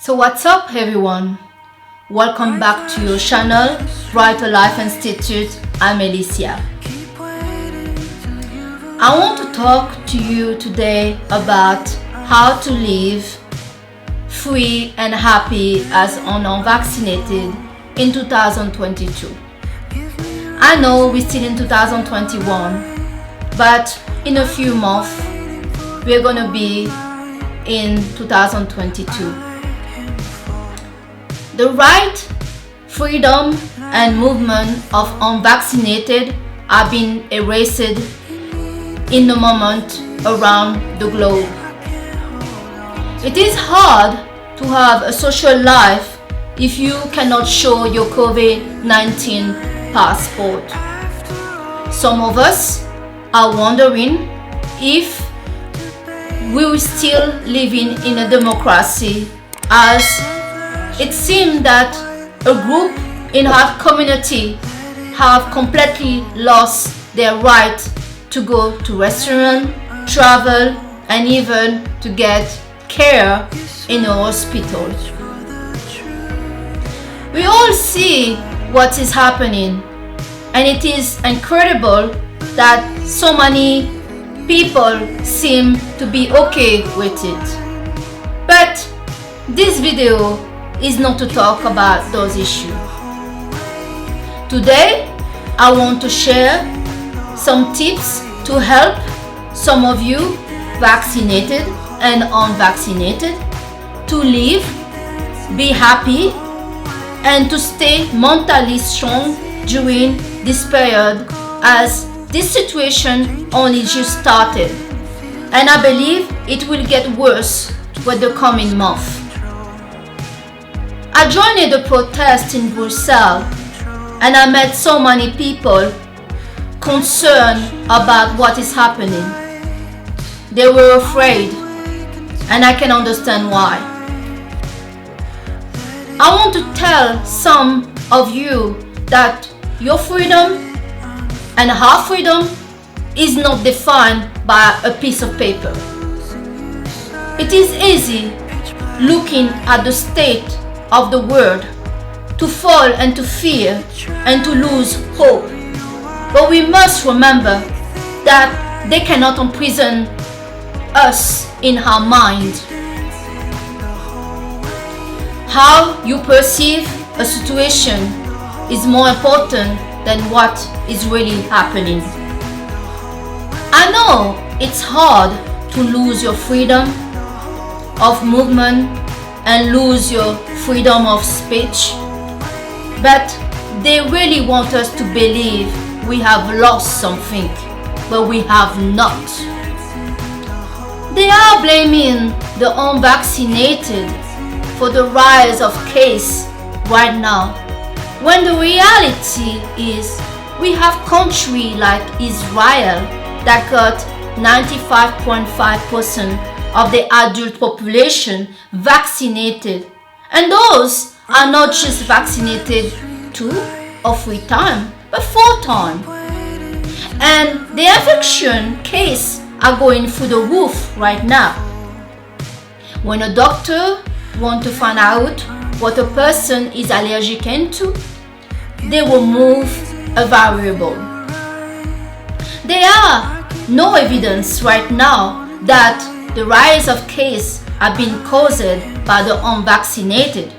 So what's up everyone? Welcome back to your channel, Brighter Life Institute. I'm Alicia. I want to talk to you today about how to live free and happy as an unvaccinated in 2022. I know we're still in 2021, but in a few months we're gonna be in 2022. The right, freedom, and movement of unvaccinated have been erased in the moment around the globe. It is hard to have a social life if you cannot show your COVID-19 passport. Some of us are wondering if we were still living in a democracy, as it seems that a group in our community have completely lost their right to go to restaurants, travel, and even to get care in a hospital. We all see what is happening, and it is incredible that so many people seem to be okay with it. But this video is not to talk about those issues. Today, I want to share some tips to help some of you vaccinated and unvaccinated to live, be happy, and to stay mentally strong during this period, as this situation only just started, and I believe it will get worse with the coming month. I joined a protest in Brussels, and I met so many people concerned about what is happening. They were afraid, and I can understand why. I want to tell some of you that your freedom and our freedom is not defined by a piece of paper. It is easy, looking at the state of the world, to fall into fear and to lose hope. But we must remember that they cannot imprison us in our mind. How you perceive a situation is more important than what is really happening. I know it's hard to lose your freedom of movement and lose your freedom of speech, but they really want us to believe we have lost something, but we have not. They are blaming the unvaccinated for the rise of cases right now, when the reality is we have countries like Israel that got 95.5% of the adult population vaccinated, and those are not just vaccinated 2 or 3 times, but 4 times. And the infection cases are going through the roof right now. When a doctor wants to find out what a person is allergic into, they remove a variable. There are no evidence right now that the rise of cases have been caused by the unvaccinated.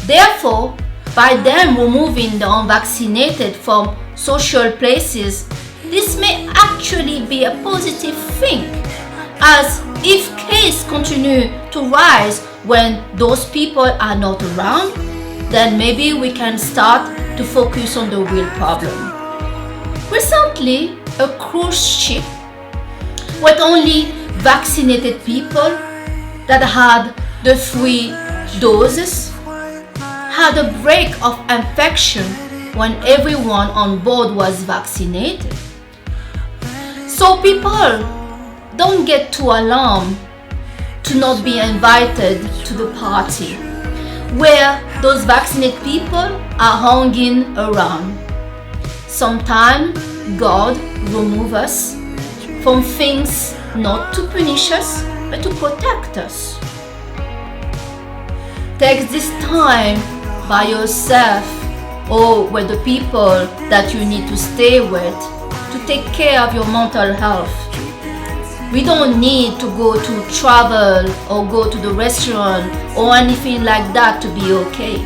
Therefore, by them removing the unvaccinated from social places, this may actually be a positive thing, as if cases continue to rise when those people are not around, then maybe we can start to focus on the real problem. Recently, a cruise ship with only vaccinated people that had the 3 doses had a break of infection when everyone on board was vaccinated. So people don't get too alarmed to not be invited to the party where those vaccinated people are hanging around. Sometimes God removes us from things not to punish us, but to protect us. Take this time by yourself or with the people that you need to stay with to take care of your mental health. We don't need to go to travel or go to the restaurant or anything like that to be okay.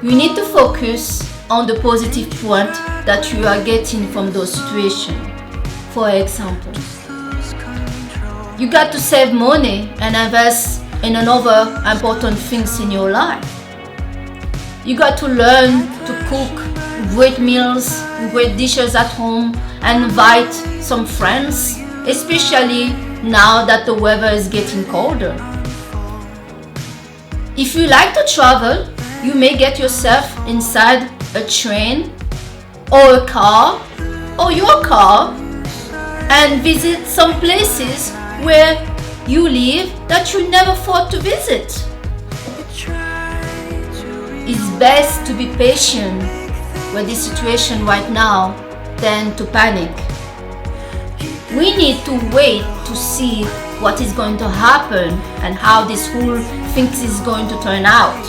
You need to focus on the positive point that you are getting from those situations. For example, you got to save money and invest in another important things in your life. You got to learn to cook great meals, great dishes at home, and invite some friends, especially now that the weather is getting colder. If you like to travel, you may get yourself inside a train or a car or your car and visit some places where you live that you never thought to visit. It's best to be patient with this situation right now than to panic. We need to wait to see what is going to happen and how this whole thing is going to turn out.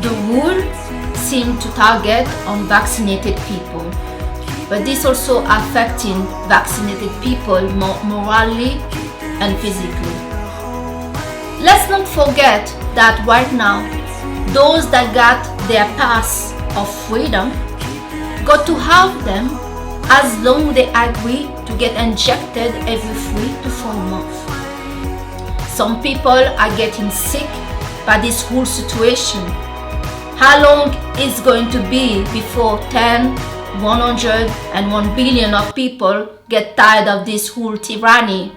The rule seems to target unvaccinated people, but this also affecting vaccinated people morally and physically. Let's not forget that right now, those that got their pass of freedom got to have them as long they agree to get injected every 3 to 4 months. Some people are getting sick by this whole situation. How long is going to be before 10, 100 and 1 billion of people get tired of this whole tyranny?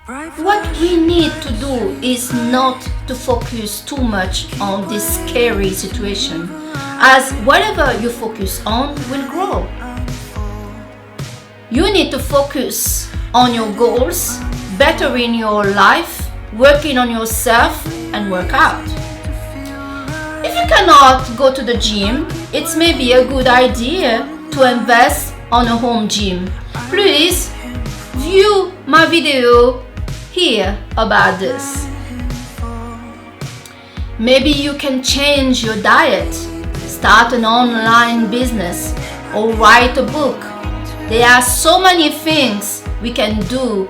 What we need to do is not to focus too much on this scary situation, as whatever you focus on will grow. You need to focus on your goals, bettering your life, working on yourself, and work out. If you cannot go to the gym, it may be a good idea to invest on a home gym. Please view my video here about this. Maybe you can change your diet, start an online business, or write a book. There are so many things we can do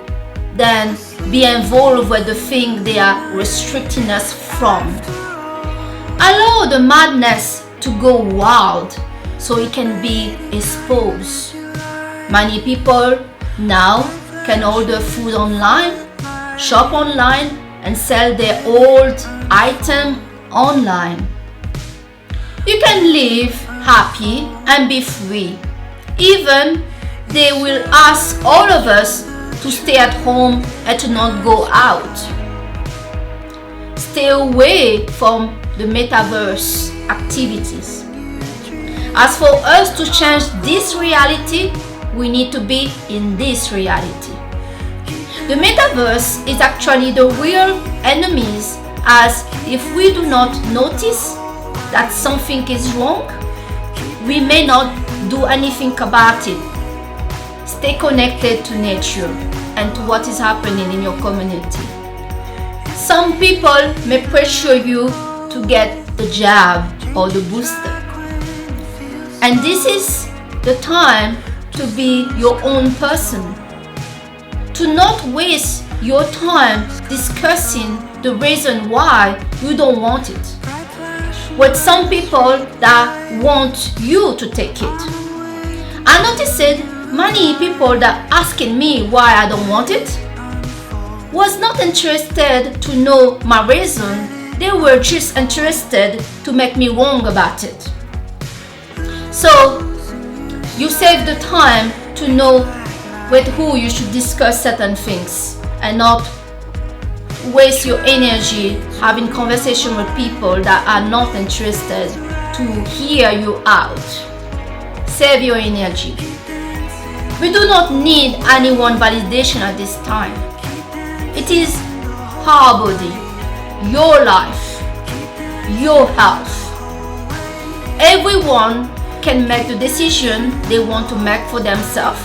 than be involved with the thing they are restricting us from. Allow the madness to go wild so it can be exposed. Many people now can order food online, shop online, and sell their old item online. You can live happy and be free. Even they will ask all of us to stay at home and to not go out. Stay away from the metaverse activities. As for us to change this reality, we need to be in this reality. The metaverse is actually the real enemies, as if we do not notice that something is wrong, we may not do anything about it. Stay connected to nature and to what is happening in your community. Some people may pressure you to get the jab or the booster. And this is the time to be your own person. To not waste your time discussing the reason why you don't want it, with some people that want you to take it. I noticed many people that asking me why I don't want it was not interested to know my reason. They were just interested to make me wrong about it. So you save the time to know with who you should discuss certain things and not waste your energy having conversation with people that are not interested to hear you out. Save your energy. We do not need anyone validation at this time. It is our body, your life, your health. Everyone can make the decision they want to make for themselves.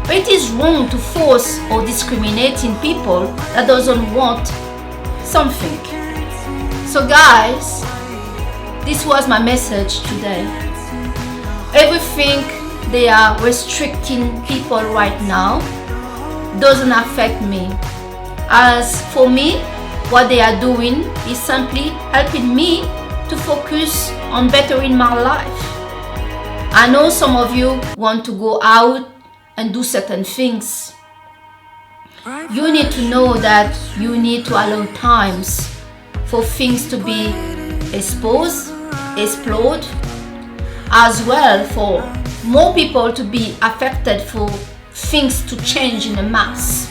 But it is wrong to force or discriminating people that doesn't want something. So guys, this was my message today. Everything they are restricting people right now doesn't affect me. As for me, what they are doing is simply helping me to focus on bettering my life. I know some of you want to go out and do certain things. You need to know that you need to allow times for things to be exposed, explode, as well for more people to be affected, for things to change in a mass.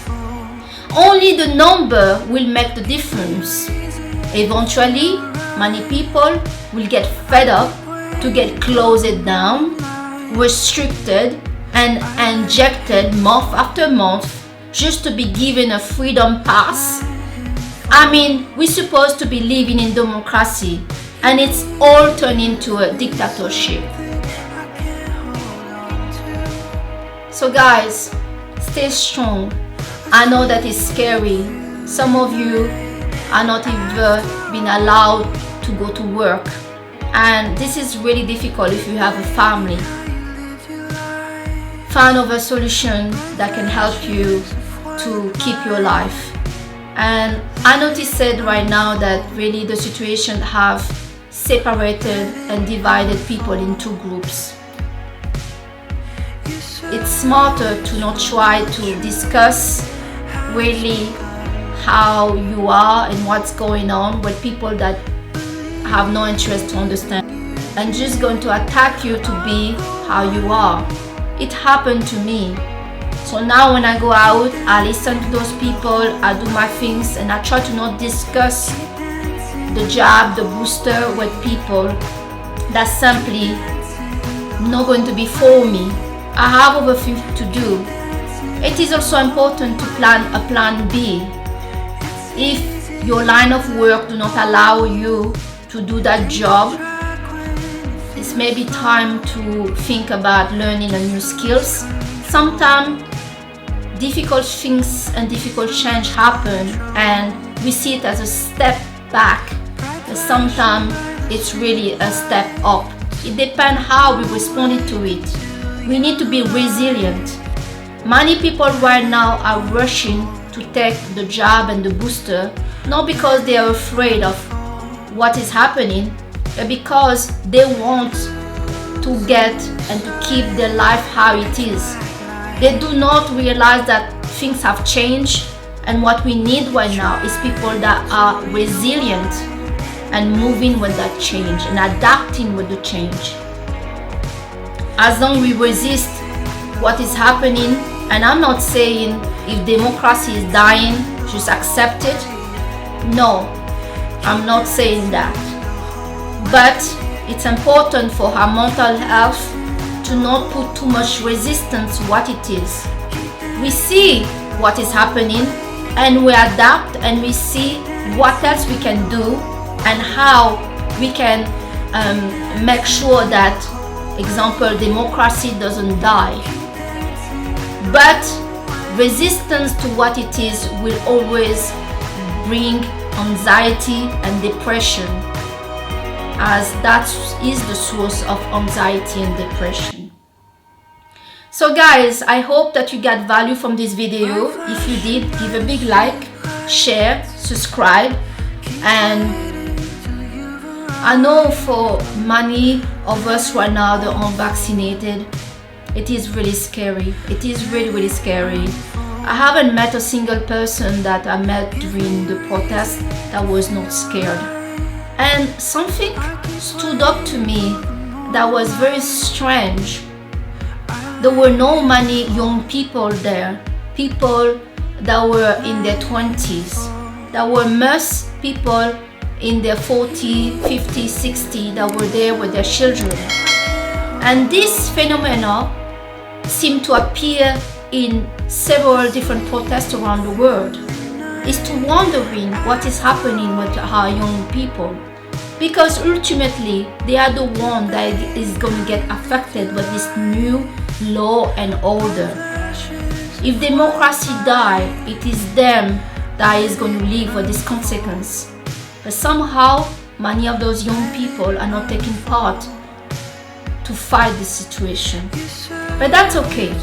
Only the number will make the difference. Eventually, many people will get fed up to get closed down, restricted, and injected month after month just to be given a freedom pass. I mean, we're supposed to be living in democracy, and it's all turned into a dictatorship. So guys, stay strong. I know that it's scary. Some of you are not even being allowed to go to work, and this is really difficult if you have a family. Find a solution that can help you to keep your life. And I noticed right now that really the situation have separated and divided people in two groups. It's smarter to not try to discuss really how you are and what's going on with people that have no interest to understand and just going to attack you to be how you are. It happened to me. So now when I go out, I listen to those people, I do my things, and I try to not discuss the jab, the booster with people that's simply not going to be for me. I have other things to do. It is also important to plan a plan B. If your line of work do not allow you to do that job, it's maybe time to think about learning a new skills. Sometimes difficult things and difficult change happen and we see it as a step back, but sometimes it's really a step up. It depends how we responded to it. We need to be resilient. Many people right now are rushing to take the jab and the booster, not because they are afraid of what is happening, but because they want to get and to keep their life how it is. They do not realize that things have changed, and what we need right now is people that are resilient and moving with that change and adapting with the change. As long as we resist what is happening, and I'm not saying if democracy is dying, just accept it. No, I'm not saying that. But it's important for our mental health to not put too much resistance to what it is. We see what is happening and we adapt and we see what else we can do and how we can make sure that, example, democracy doesn't die. But resistance to what it is will always bring anxiety and depression, as that is the source of anxiety and depression. So guys, I hope that you got value from this video. If you did, give a big like, share, subscribe. And I know for many of us right now, the unvaccinated, it is really scary. It is really, really scary. I haven't met a single person that I met during the protest that was not scared. And something stood up to me that was very strange. There were no many young people there, people that were in their 20s. There were most people in their 40, 50, 60 that were there with their children. And this phenomena seemed to appear in several different protests around the world. Is to wondering what is happening with our young people, because ultimately they are the one that is going to get affected with this new law and order. If democracy die, it is them that is going to live with this consequence. But somehow, many of those young people are not taking part to fight this situation. But that's okay.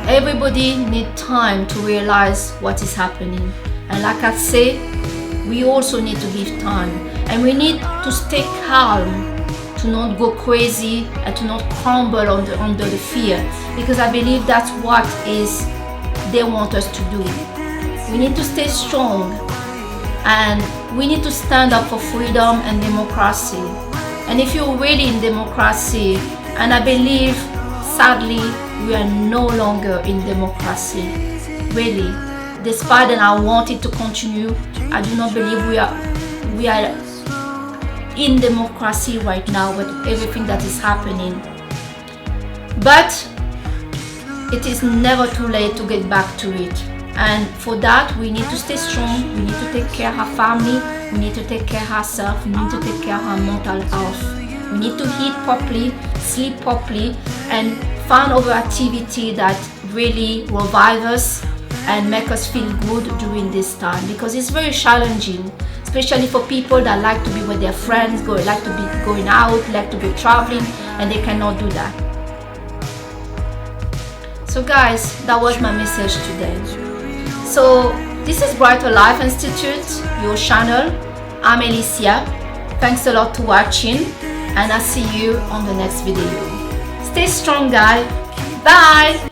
Everybody needs time to realize what is happening. And like I say, we also need to give time. And we need to stay calm, to not go crazy and to not crumble under the fear. Because I believe that's what they want us to do. We need to stay strong. And we need to stand up for freedom and democracy. And if you're really in democracy, and I believe, sadly, we are no longer in democracy. Really. Despite that I want it to continue, I do not believe we are in democracy right now with everything that is happening. But it is never too late to get back to it. And for that, we need to stay strong. We need to take care of our family. We need to take care of ourselves. We need to take care of our mental health. We need to eat properly, sleep properly, and find other activity that really revive us and make us feel good during this time, because it's very challenging, especially for people that like to be with their friends, like to be going out, like to be traveling, and they cannot do that. So guys, that was my message today. So this is Brighter Life Institute, your channel. I'm Alicia. Thanks a lot for watching, and I'll see you on the next video. Stay strong, guys. Bye.